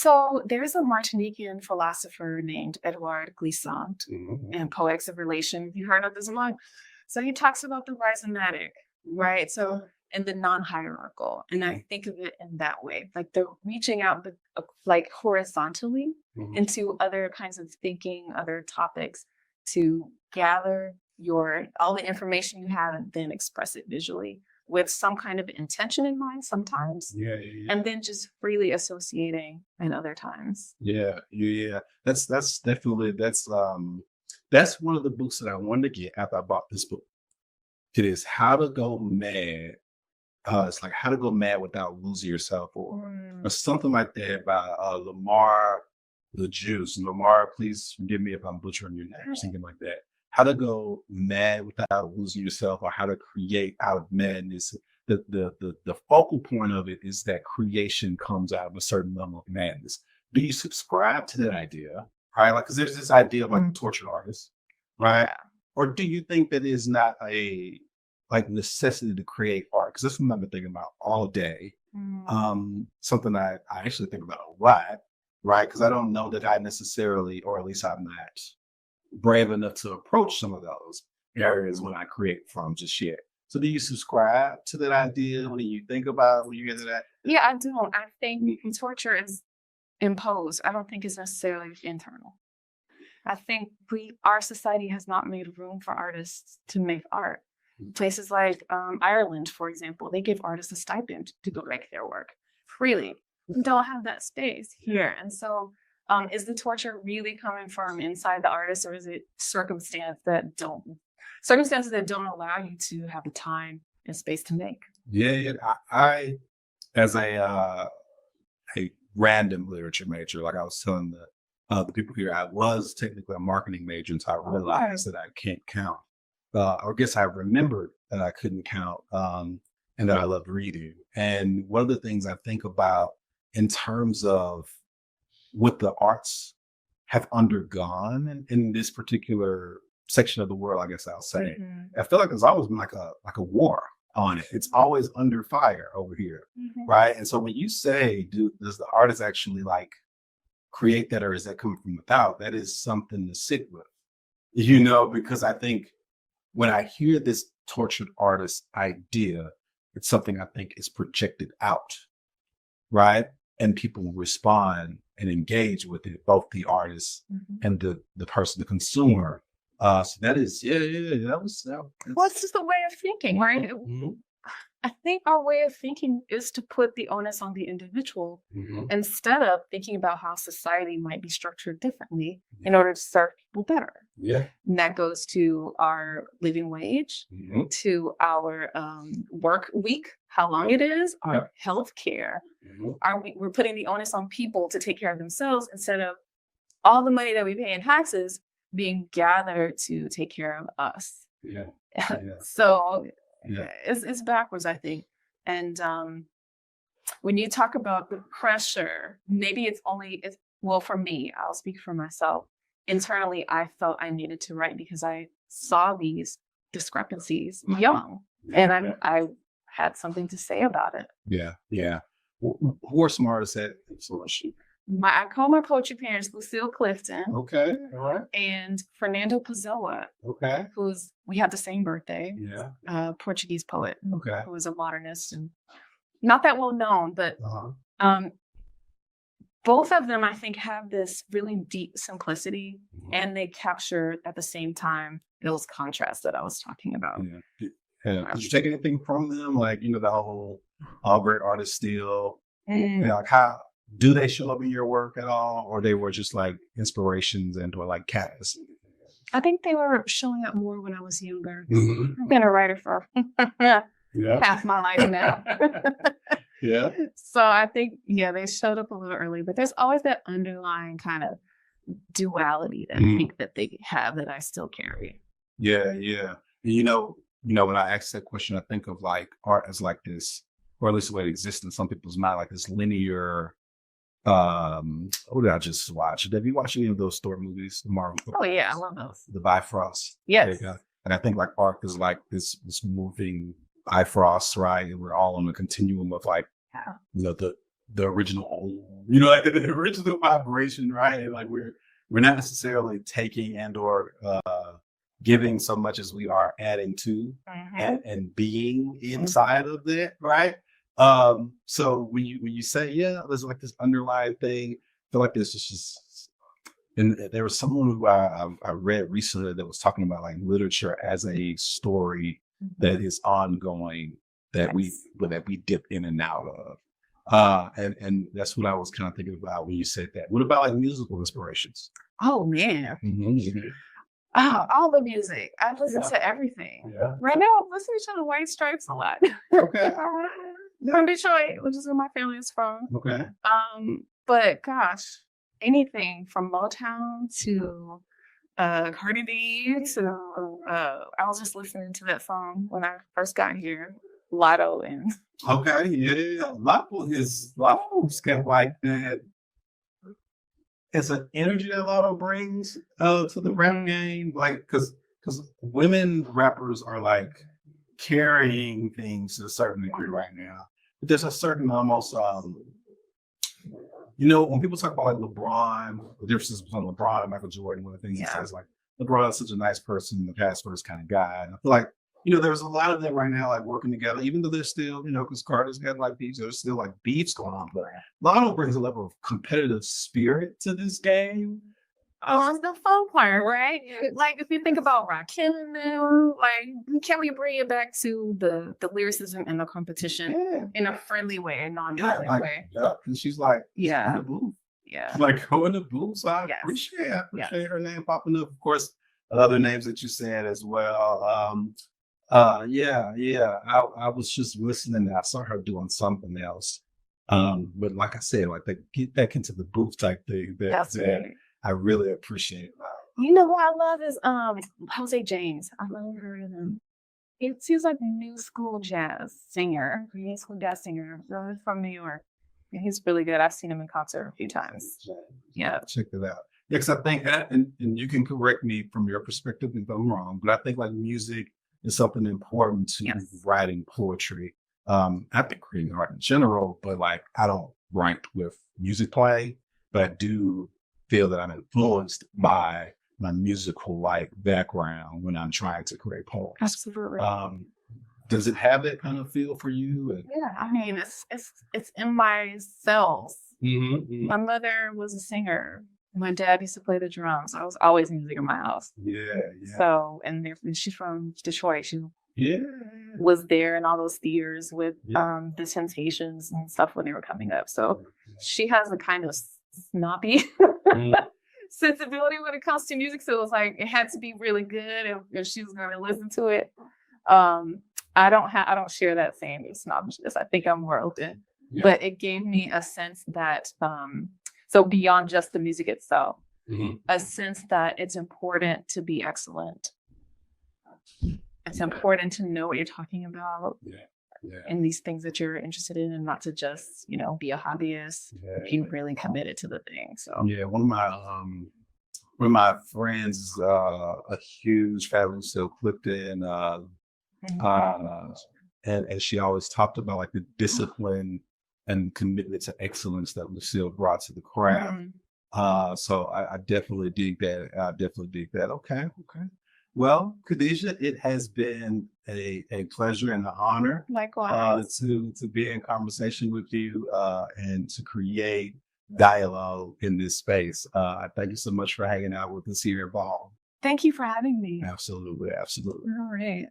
So there's a Martinican philosopher named Edouard Glissant Mhm. in Poetics of Relation. You heard of this one? So he talks about the rhizomatic, right? So and the non-hierarchical. And I think of it in that way. Like the reaching out like horizontally Mhm. into other kinds of thinking, other topics to gather your all the information you have and then express it visually with some kind of intention in mind sometimes Yeah, yeah, and then just freely associating in other times. yeah, yeah, yeah. That's definitely that's one of the books that I wanted to get after I bought this book. It is How to Go Mad. It's like How to Go Mad Without Losing Yourself, or Mm. something like that by Lamar the Juice. Lamar, please forgive me if I'm butchering your name or something like that. How to Go Mad Without Losing Yourself, or how to create out of madness. The focal point of it is that creation comes out of a certain level of madness. Do you subscribe to that idea? Right? Like, because there's this idea of like a tortured artist, right? Yeah. Or do you think that is not a like necessity to create art? Because that's what I've been thinking about all day. Mm. Something I actually think about a lot, right? Because I don't know that I necessarily, or at least I'm not brave enough to approach some of those areas when I create from just yet. So do you subscribe to that idea? What do you think about when you get to that? Yeah, I don't. I think torture is imposed. I don't think it's necessarily internal. I think our society has not made room for artists to make art. Places like Ireland, for example, they give artists a stipend to go make their work freely. We don't have that space here. And so is the torture really coming from inside the artist, or is it circumstances that don't allow you to have the time and space to make? Yeah, yeah. I as a random literature major, like I was telling the people here, I was technically a marketing major until I realized that I can't count. Or I guess I remembered that I couldn't count, and that I loved reading. And one of the things I think about in terms of what the arts have undergone in this particular section of the world, I guess I'll say, Mhm. I feel like there's always been like a war on it. It's always under fire over here, Mhm. right? And so when you say, does the artist actually like create that, or is that coming from without? That is something to sit with, because I think when I hear this tortured artist idea, it's something I think is projected out, right? And people respond and engage with it, both the artist Mhm. and the person, the consumer. So that is, yeah, yeah, yeah, Well, it's just a way of thinking, right? Mhm, I think our way of thinking is to put the onus on the individual mhm, instead of thinking about how society might be structured differently in order to serve people better. yeah, And that goes to our living wage, mhm, to our work week, how long it is, yeah, our health care. mhm, We're putting the onus on people to take care of themselves instead of all the money that we pay in taxes being gathered to take care of us. yeah, yeah, So yeah. it's backwards, I think. And when you talk about the pressure, maybe it's well for me. I'll speak for myself. Internally, I felt I needed to write because I saw these discrepancies young, and I had something to say about it. Yeah, yeah. Who are some artists that influence you? I call my poetry parents Lucille Clifton Okay, all right, and Fernando Pessoa, okay, we had the same birthday, yeah, Portuguese poet okay, who was a modernist and not that well known, but uh-huh, um, both of them, I think, have this really deep simplicity, mhm, and they capture at the same time those contrasts that I was talking about. yeah. Yeah. Did you take anything from them? Like, the whole all great artists steal. Mm, Like how do they show up in your work at all? Or they were just like inspirations and or like cats? I think they were showing up more when I was younger. Mhm. I've been a writer for Yeah. half my life now. Yeah. So I think, yeah, they showed up a little early, but there's always that underlying kind of duality that I Mhm. think that they have that I still carry. Yeah, yeah. When I ask that question, I think of like art as like this, or at least the way it exists in some people's mind, like this linear. What did I just watch? Have you watched any of those story movies, the Marvel, Oh yeah, I love those. the Bifrost? There you Yes. go. And I think like art is like this moving Bifrost, right? And we're all on a continuum of like Yeah. the the original, you know, like the original vibration, right? And like we're not necessarily taking and or giving so much as we are adding to and being inside of that, right? So when you say, yeah, there's like this underlying thing, I feel like there's just and there was someone who I read recently that was talking about like literature as a story that is ongoing that we dip in and out of. And that's what I was kind of thinking about when you said that. What about like musical inspirations? Oh man. Mm-hmm. All the music. I listen to everything. Yeah. Right now, I'm listening to the White Stripes a lot. Okay. From Detroit, which is where my family is from. Okay. But gosh, anything from Motown to Cardi B to I was just listening to that song when I first got here, Lotto and Okay. Yeah. Lotto's kind of like that. It's an energy that Lotto brings to the rap game, like because women rappers are like carrying things to a certain degree right now. But there's a certain almost you know, when people talk about like LeBron, the differences between LeBron and Michael Jordan, one of the things he says like LeBron is such a nice person, the past first kind of guy. And I feel like, you know, there's a lot of that right now, like working together, even though there's still, you know, because Carter's got like beefs, there's still like beefs going on. But Lotto brings a level of competitive spirit to this game. oh, it's the fun part, right? Like if you think about Rakim and them, like can we bring it back to the lyricism and the competition in a friendly way, a non-violent way? Yeah, and she's like, Yeah. in the booth. Yeah. Like go in the booth. So I Yes. appreciate her name popping up. Of course, other names that you said as well. I was just listening. I saw her doing something else. But like I said, like they get back into the booth type thing. That's that I really appreciate. You know who I love is Jose James. I love her. It seems like a new school jazz singer. New school jazz singer. He's from New York. And he's really good. I've seen him in concert a few times. Yeah. Check it out. Yeah, because I think that, and you can correct me from your perspective if I'm wrong, but I think like music is something important to writing poetry. I think creating art in general, but like I don't write with music playing, but I do feel that I'm influenced by my musical like background when I'm trying to create poems. Absolutely. Does it have that kind of feel for you? Yeah, I mean, it's in my cells. Mm-hmm. My mother was a singer. My dad used to play the drums. I was always music in my house. Yeah. So, and she's from Detroit. She Yeah. was there in all those theaters with the Temptations and stuff when they were coming up. So she has a kind of snobby sensibility when it comes to music. So it was like it had to be really good if she was going to listen to it. I don't share that same snobbishness. I think I'm more open, but it gave me a sense that so beyond just the music itself, a sense that it's important to be excellent. It's important to know what you're talking about and these things that you're interested in, and not to just, you know, be a hobbyist. Be really committed to the thing. So one of my friends is a huge fan of Lucille Clifton, and she always talked about like the discipline and commitment to excellence that Lucille brought to the craft. So I definitely dig that. Okay. Well, Khadijah, it has been a pleasure and an honor to be in conversation with you and to create dialogue in this space. Thank you so much for hanging out with us here at Ball. thank you for having me. Absolutely. All right.